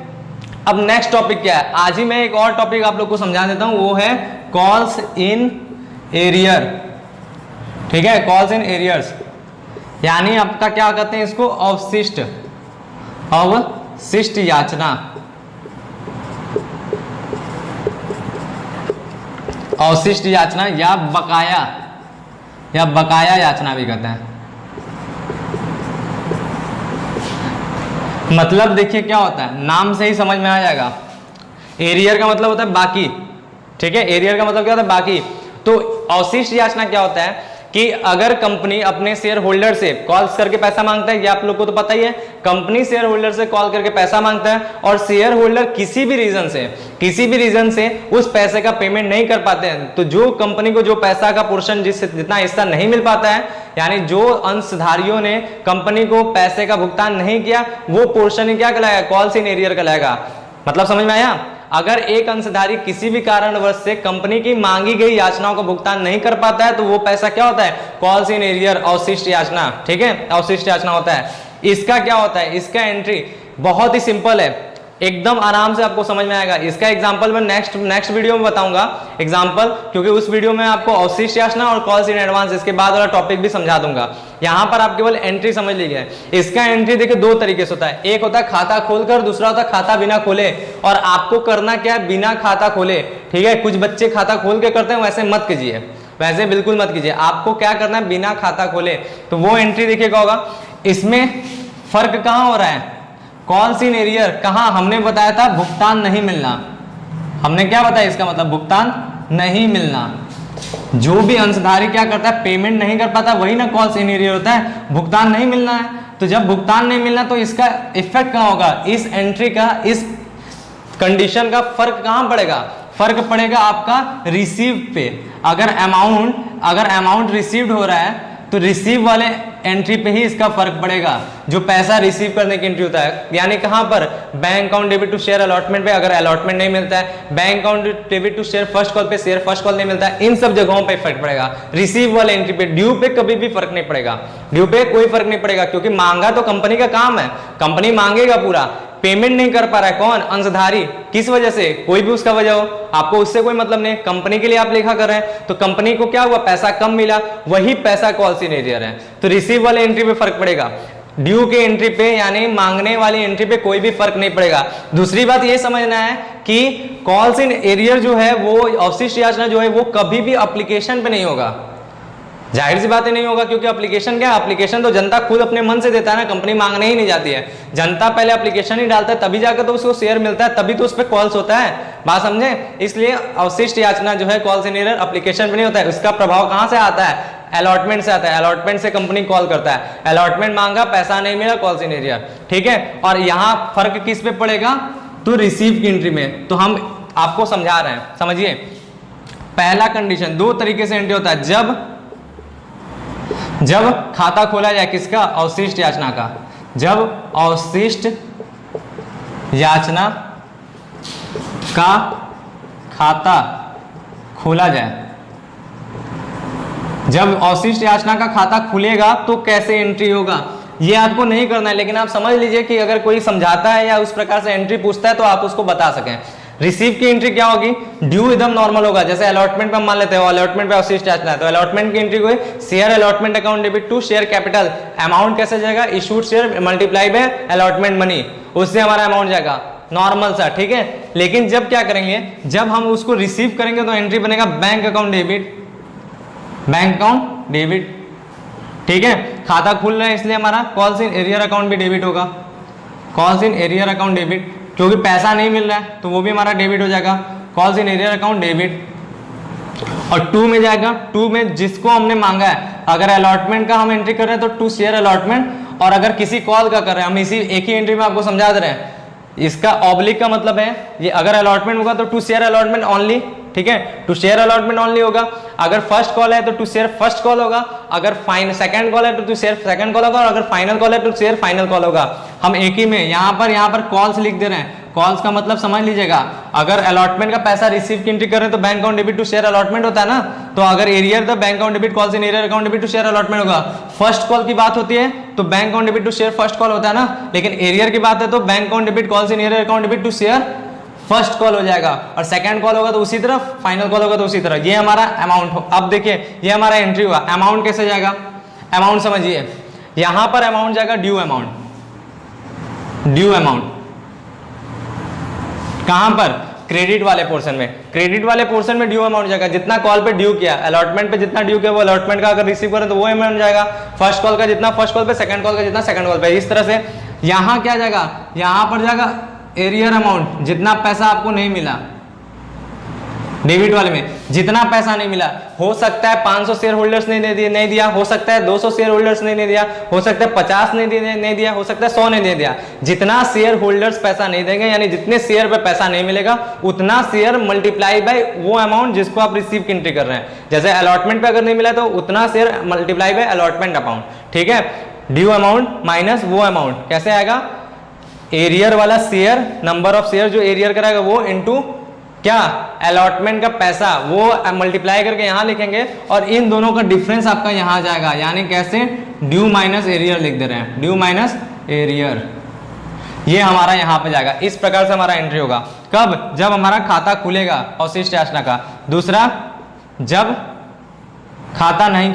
[SPEAKER 2] अब नेक्स्ट टॉपिक क्या है, आज ही मैं एक और टॉपिक आप लोग को समझा देता हूं, वो है कॉल्स इन एरियर। ठीक है, कॉल्स इन एरियर्स यानी आपका क्या कहते हैं इसको, अवशिष्ट, अवशिष्ट याचना, अवशिष्ट याचना या बकाया याचना भी कहते हैं। मतलब देखिए क्या होता है, नाम से ही समझ में आ जाएगा। एरियर का मतलब होता है बाकी। ठीक है, एरियर का मतलब क्या होता है, बाकी। तो अवशिष्ट याचना क्या होता है कि अगर कंपनी अपने शेयर होल्डर से कॉल करके पैसा मांगता है, ये आप लोग को तो पता ही है, कंपनी शेयर होल्डर से कॉल करके पैसा मांगता है और शेयर होल्डर किसी भी रीजन से उस पैसे का पेमेंट नहीं कर पाते हैं, तो जो कंपनी को जो पैसा का पोर्शन जितना हिस्सा नहीं मिल पाता है, यानी जो अंशधारियों ने कंपनी को पैसे का भुगतान नहीं किया, वो पोर्शन ही क्या कहलाएगा, कॉल्स इन एरियर कहलाएगा। मतलब समझ में आया। अगर एक अंशधारी किसी भी कारणवश से कंपनी की मांगी गई याचनाओं का भुगतान नहीं कर पाता है तो वो पैसा क्या होता है, कॉल्स इन एरियर, अवशिष्ट याचना, ठीक है, अवशिष्ट याचना होता है। इसका क्या होता है, इसका एंट्री बहुत ही सिंपल है, एकदम आराम से आपको समझ में आएगा। इसका एग्जांपल मैं नेक्स्ट वीडियो में बताऊंगा एग्जांपल, क्योंकि उस वीडियो में आपको अवशिष्ट याचना और कॉल्स इन एडवांस इसके बाद वाला टॉपिक भी समझा दूंगा। यहां पर आप केवल एंट्री समझ लीजिए। इसका एंट्री देखिए दो तरीके से होता है, एक होता है खाता खोलकर, दूसरा होता है खाता बिना खोले। और आपको करना क्या है, बिना खाता खोले, ठीक है। कुछ बच्चे खाता खोल के करते हैं, वैसे मत कीजिए, वैसे बिल्कुल मत कीजिए। आपको क्या करना है, बिना खाता खोले। तो वो एंट्री देखिएगा होगा। इसमें फर्क कहां हो रहा है, कॉल्स इन एरियर, कहां हमने बताया था भुगतान नहीं मिलना, हमने क्या बताया, इसका मतलब भुगतान नहीं मिलना। जो भी अंशधारी क्या करता है, पेमेंट नहीं कर पाता, वही ना कॉल्स इन एरियर होता है, भुगतान नहीं मिलना है। तो जब भुगतान नहीं मिलना तो इसका इफेक्ट कहां होगा, इस एंट्री का, इस कंडीशन का फर्क कहां पड़ेगा, फर्क पड़ेगा आपका रिसीव पे। अगर अमाउंट रिसीव्ड हो रहा है तो रिसीव वाले एंट्री पे ही इसका फर्क पड़ेगा, जो पैसा रिसीव करने की एंट्री होता है। यानी कहां पर, bank account debit to share allotment पे, अगर अलॉटमेंट नहीं मिलता है, bank account debit to share first call पे, शेयर फर्स्ट कॉल नहीं मिलता है, इन सब जगहों पे फर्क पड़ेगा। रिसीव वाले एंट्री पे, ड्यू पे कभी भी फर्क नहीं पड़ेगा, ड्यू पे कोई फर्क नहीं पड़ेगा, क्योंकि मांगा तो कंपनी का काम है, कंपनी मांगेगा पूरा। पेमेंट नहीं कर पा रहा है कौन, अंशधारी, किस वजह से, कोई भी उसका वजह हो, आपको उससे कोई मतलब नहीं, कंपनी के लिए आप लेखा कर रहे हैं, तो कंपनी को क्या हुआ, पैसा कम मिला, वही पैसा कॉल्स इन एरियर है। तो रिसीव वाले एंट्री पे फर्क पड़ेगा, ड्यू के एंट्री पे यानी मांगने वाली एंट्री पे कोई भी फर्क नहीं पड़ेगा। दूसरी बात ये समझना है कि कॉल्स इन एरियर जो है, वो अवशिष्ट याचना जो है, वो कभी भी एप्लीकेशन पे नहीं होगा, जाहिर सी बात नहीं होगा, क्योंकि एप्लीकेशन क्या है, एप्लीकेशन तो जनता खुद अपने मन से देता है ना, कंपनी मांगने ही नहीं जाती है। जनता पहले एप्लीकेशन ही डालता है, तभी जाकर तो उसको शेयर मिलता है, तभी तो उस पर कॉल्स होता है, बात समझे। इसलिए अवशिष्ट याचना जो है कॉल्स इन एरियर एप्लीकेशन पे नहीं होता है। उसका प्रभाव कहां से आता है, अलॉटमेंट से आता है, अलॉटमेंट से कंपनी कॉल करता है, अलॉटमेंट मांगा, पैसा नहीं मिला, कॉल्स इन एरियर, ठीक है। और यहाँ फर्क किस पे पड़ेगा, तो रिसीव की एंट्री में। तो हम आपको समझा रहे हैं, समझिए। पहला कंडीशन, दो तरीके से एंट्री होता है, जब खाता खोला जाए, किसका, अवशिष्ट याचना का, जब अवशिष्ट याचना का खाता खोला जाए, जब अवशिष्ट याचना का खाता खुलेगा तो कैसे एंट्री होगा, ये आपको नहीं करना है, लेकिन आप समझ लीजिए कि अगर कोई समझाता है या उस प्रकार से एंट्री पूछता है तो आप उसको बता सकें। रिसीव की एंट्री क्या होगी, ड्यू एकदम नॉर्मल होगा, जैसे अलॉटमेंट पे हम मान लेते हैं, अलॉटमेंट पे अवशिष्ट याचना है, तो अलॉटमेंट की एंट्री कोई share allotment account debit to share capital, amount कैसे जाएगा, issued share multiply by allotment money, उससे हमारा अमाउंट जाएगा नॉर्मल सा, ठीक है। लेकिन जब क्या करेंगे, जब हम उसको रिसीव करेंगे तो एंट्री बनेगा bank account debit, bank account debit, ठीक है। खाता खुल रहा है इसलिए हमारा कॉल्स इन एरियर अकाउंट भी डेबिट होगा, calls in arrear account debit, क्योंकि पैसा नहीं मिल रहा है तो वो भी हमारा डेबिट हो जाएगा, calls in arrear account debit. और टू में जाएगा, टू में जिसको हमने मांगा है, अगर अलॉटमेंट का हम एंट्री कर रहे हैं तो टू शेयर अलॉटमेंट, और अगर किसी कॉल का कर रहे हैं, हम इसी एक ही एंट्री में आपको समझा दे रहे हैं। इसका ऑब्लिक का मतलब है, ये अगर अलॉटमेंट होगा तो टू शेयर अलॉटमेंट ओनली, ठीक है, टू शेयर अलॉटमेंट ओनली होगा। अगर फर्स्ट कॉल है तो टू शेयर फर्स्ट कॉल होगा, अगर सेकंड कॉल है तो टू शेयर सेकंड कॉल होगा, और अगर फाइनल कॉल है तो शेयर फाइनल कॉल होगा। हम एक ही में यहाँ पर कॉल्स लिख दे रहे हैं, कॉल्स का मतलब समझ लीजिएगा। अगर अलॉटमेंट का पैसा रिसीव की एंट्री कर रहे हैं तो bank account debit to share allotment होता है ना, तो अगर एरियर तो bank account debit calls in arrear account debit to share allotment होगा। फर्स्ट कॉल की बात होती है तो bank account debit to share first call होता है ना, लेकिन एरियर की बात है तो bank account debit calls in arrear account debit to share first call हो जाएगा, और सेकंड कॉल होगा तो उसी तरह, फाइनल कॉल होगा तो उसी तरह। ये हमारा अमाउंट हो। अब देखिए ये हमारा एंट्री हुआ, अमाउंट कैसे जाएगा, अमाउंट समझिए, यहां पर अमाउंट जाएगा ड्यू अमाउंट, ड्यू अमाउंट कहां पर, क्रेडिट वाले पोर्शन में, क्रेडिट वाले पोर्शन में ड्यू अमाउंट जाएगा, जितना कॉल पे ड्यू किया, अलॉटमेंट पे जितना ड्यू किया वो अलॉटमेंट का अगर रिसीव करें तो वो अमाउंट जाएगा, फर्स्ट कॉल का जितना फर्स्ट कॉल पे, सेकंड कॉल का जितना सेकंड कॉल पे। इस तरह से यहां क्या जाएगा, यहां पर जाएगा एरियर अमाउंट, जितना पैसा आपको नहीं मिला डेबिट वाले में, जितना पैसा नहीं मिला। हो सकता है 500 शेयर होल्डर्स ने नहीं दिया, हो सकता है 200 शेयर होल्डर्स ने नहीं दिया, हो सकता है 50 ने नहीं दिया, हो सकता है 100 ने नहीं दिया। जितना शेयर होल्डर्स पैसा नहीं देंगे, यानी जितने शेयर पे पैसा नहीं मिलेगा, उतना शेयर मल्टीप्लाई बाय वो अमाउंट जिसको आप रिसीव की एंट्री कर रहे हैं। जैसे अलॉटमेंट पे अगर नहीं मिला तो उतना share multiply by allotment amount, ठीक है। ड्यू अमाउंट माइनस वो अमाउंट कैसे आएगा, एरियर वाला शेयर, नंबर ऑफ शेयर जो एरियर कराएगा वो इनटू क्या, अलॉटमेंट का पैसा, वो मल्टीप्लाई करके यहां लिखेंगे और इन दोनों का डिफरेंस आपका यहां आ जाएगा, यानी कैसे, ड्यू माइनस एरियर लिख दे रहे हैं, ड्यू माइनस एरियर, ये हमारा यहां पे जाएगा। इस प्रकार से हमारा एंट्री होगा। कब, जब हमारा खाता खुलेगा अवशिष्ट याचना का। दूसरा, जब खाता नहीं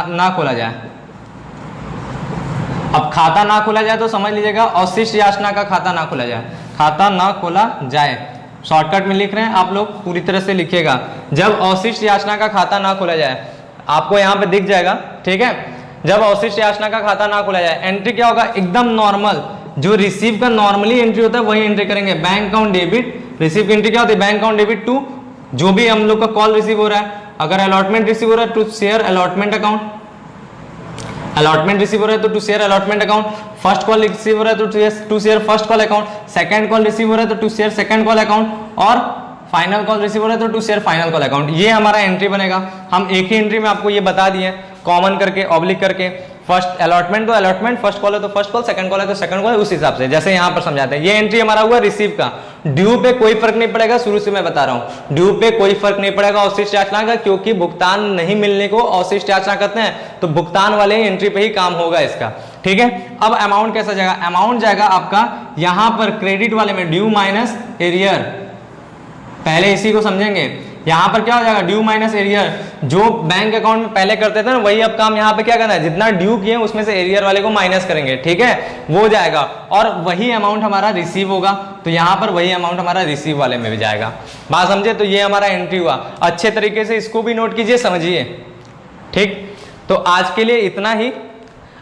[SPEAKER 2] ना खोला जाए। अब खाता ना खोला जाए तो समझ लीजिएगा अवशिष्ट याचना का खाता ना खोला जाए, खाता ना खोला जाए, शॉर्टकट में लिख रहे हैं, आप लोग पूरी तरह से लिखिएगा। जब अवशिष्ट याचना का खाता ना खोला जाए, आपको यहाँ पे दिख जाएगा, ठीक है। जब अवशिष्ट याचना का खाता ना खोला जाए, एंट्री क्या होगा, एकदम नॉर्मल, जो रिसीव का नॉर्मली एंट्री होता है वही एंट्री करेंगे। बैंक अकाउंट डेबिट, रिसीव की एंट्री क्या होती है, बैंक अकाउंट डेबिट टू जो भी हम लोग का कॉल रिसीव हो रहा है। अगर अलॉटमेंट रिसीव हो रहा है to share allotment account, allotment receive हो रहा है तो to share allotment account. First call receive हो रहा है तो to share first call account. Second call receive हो रहा है तो to share second call account. और फाइनल कॉल रिसीव हो रहा है तो to share final call account. ये हमारा एंट्री बनेगा। हम एक ही एंट्री में आपको ये बता दिए, कॉमन करके, ऑब्लिक करके। फर्स्ट अलॉटमेंट तो अलॉटमेंट, फर्स्ट कॉल है तो फर्स्ट कॉल, सेकंड कॉल है तो सेकंड कॉल, उस हिसाब से जैसे यहाँ पर समझाते हैं। ये एंट्री हमारा हुआ रिसीव का। ड्यू पे कोई फर्क नहीं पड़ेगा, शुरू से मैं बता रहा हूँ, ड्यू पे कोई फर्क नहीं पड़ेगा अवशिष्ट याचना का, क्योंकि भुगतान नहीं मिलने को अवशिष्ट याचना कहते हैं, तो भुगतान वाले एंट्री पे ही काम होगा इसका, ठीक है। अब अमाउंट कैसा जाएगा, अमाउंट जाएगा आपका यहाँ पर क्रेडिट वाले में ड्यू माइनस एरियर, पहले इसी को समझेंगे। यहाँ पर क्या हो जाएगा, ड्यू माइनस एरियर, जो बैंक अकाउंट में पहले करते थे ना वही अब काम यहाँ पे क्या करना है, जितना ड्यू किए उसमें से एरियर वाले को माइनस करेंगे, ठीक है, वो जाएगा। और वही अमाउंट हमारा रिसीव होगा, तो यहाँ पर वही अमाउंट हमारा रिसीव वाले में भी जाएगा। बात समझे, तो ये हमारा एंट्री हुआ। अच्छे तरीके से इसको भी नोट कीजिए, समझिए, ठीक। तो आज के लिए इतना ही।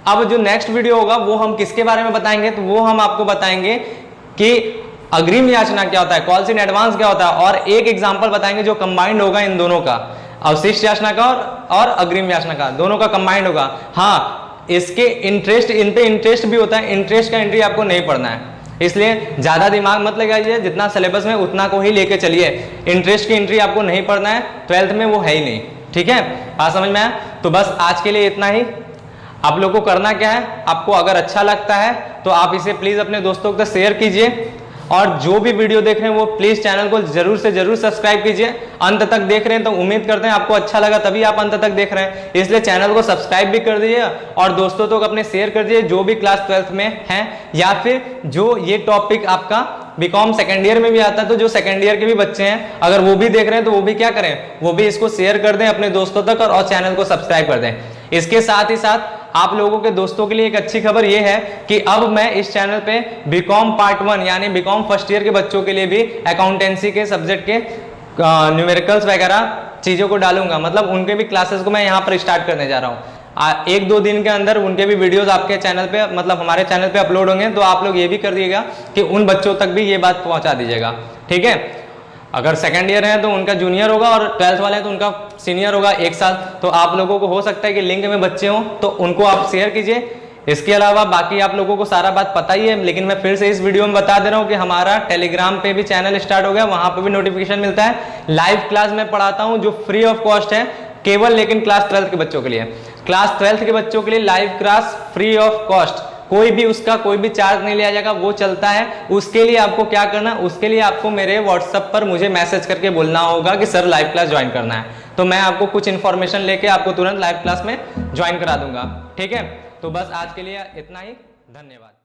[SPEAKER 2] अब जो नेक्स्ट वीडियो होगा वो हम किसके बारे में बताएंगे, तो वो हम आपको बताएंगे कि अग्रिम याचना क्या होता है, कॉल्स इन एडवांस क्या होता है, और एक एग्जांपल बताएंगे जो कंबाइंड होगा इन दोनों का, अवशिष्ट याचना का और अग्रिम याचना का, दोनों का कंबाइंड होगा। हाँ, इसके इंटरेस्ट, इन पे इंटरेस्ट भी होता है, इंटरेस्ट का एंट्री आपको नहीं पढ़ना है, इसलिए ज्यादा दिमाग मत लगाइए, जितना सिलेबस में उतना को ही लेके चलिए। इंटरेस्ट की एंट्री आपको नहीं पढ़ना है, 12th में वो है ही नहीं, ठीक है। बात समझ में आया? तो बस आज के लिए इतना ही। आप लोग को करना क्या है, आपको अगर अच्छा लगता है तो आप इसे प्लीज अपने दोस्तों को शेयर कीजिए, और जो भी वीडियो देख रहे हैं वो प्लीज चैनल को जरूर से जरूर सब्सक्राइब कीजिए। अंत तक देख रहे हैं तो उम्मीद करते हैं आपको अच्छा लगा, तभी आप अंत तक देख रहे हैं, इसलिए चैनल को सब्सक्राइब भी कर दीजिए और दोस्तों तक अपने शेयर कर दीजिए जो भी क्लास 12th में हैं, या फिर जो ये टॉपिक आपका बीकॉम सेकेंड ईयर में भी आता है, तो जो सेकेंड ईयर के भी बच्चे हैं अगर वो भी देख रहे हैं तो वो भी क्या करें, वो भी इसको शेयर कर दें अपने दोस्तों तक और चैनल को सब्सक्राइब कर दें। इसके साथ ही साथ आप लोगों के दोस्तों के लिए एक अच्छी खबर ये है कि अब मैं इस चैनल पे बीकॉम पार्ट 1 यानी बीकॉम फर्स्ट ईयर के बच्चों के लिए भी अकाउंटेंसी के सब्जेक्ट के न्यूमेरिकल्स वगैरह चीजों को डालूंगा, मतलब उनके भी क्लासेस को मैं यहाँ पर स्टार्ट करने जा रहा हूँ। 1-2 दिन के अंदर उनके भी वीडियोस आपके चैनल पे, मतलब हमारे चैनल पे अपलोड होंगे, तो आप लोग ये भी कर दिएगा कि उन बच्चों तक भी ये बात पहुंचा दीजिएगा, ठीक है। अगर सेकंड ईयर है तो उनका जूनियर होगा और 12th वाले हैं तो उनका सीनियर होगा 1 साल, तो आप लोगों को हो सकता है कि लिंक में बच्चे हों तो उनको आप शेयर कीजिए। इसके अलावा बाकी आप लोगों को सारा बात पता ही है, लेकिन मैं फिर से इस वीडियो में बता दे रहा हूँ कि हमारा टेलीग्राम पे भी चैनल स्टार्ट हो गया, वहां पे भी नोटिफिकेशन मिलता है। लाइव क्लास में पढ़ाता हूँ जो फ्री ऑफ कॉस्ट है, केवल लेकिन क्लास 12th के बच्चों के लिए, क्लास 12th के बच्चों के लिए live class free of cost, कोई भी उसका कोई भी चार्ज नहीं लिया जाएगा, वो चलता है। उसके लिए आपको क्या करना, उसके लिए आपको मेरे व्हाट्सएप पर मुझे मैसेज करके बोलना होगा कि सर लाइव क्लास ज्वाइन करना है, तो मैं आपको कुछ इन्फॉर्मेशन लेके आपको तुरंत लाइव क्लास में ज्वाइन करा दूंगा, ठीक है। तो बस आज के लिए इतना ही, धन्यवाद।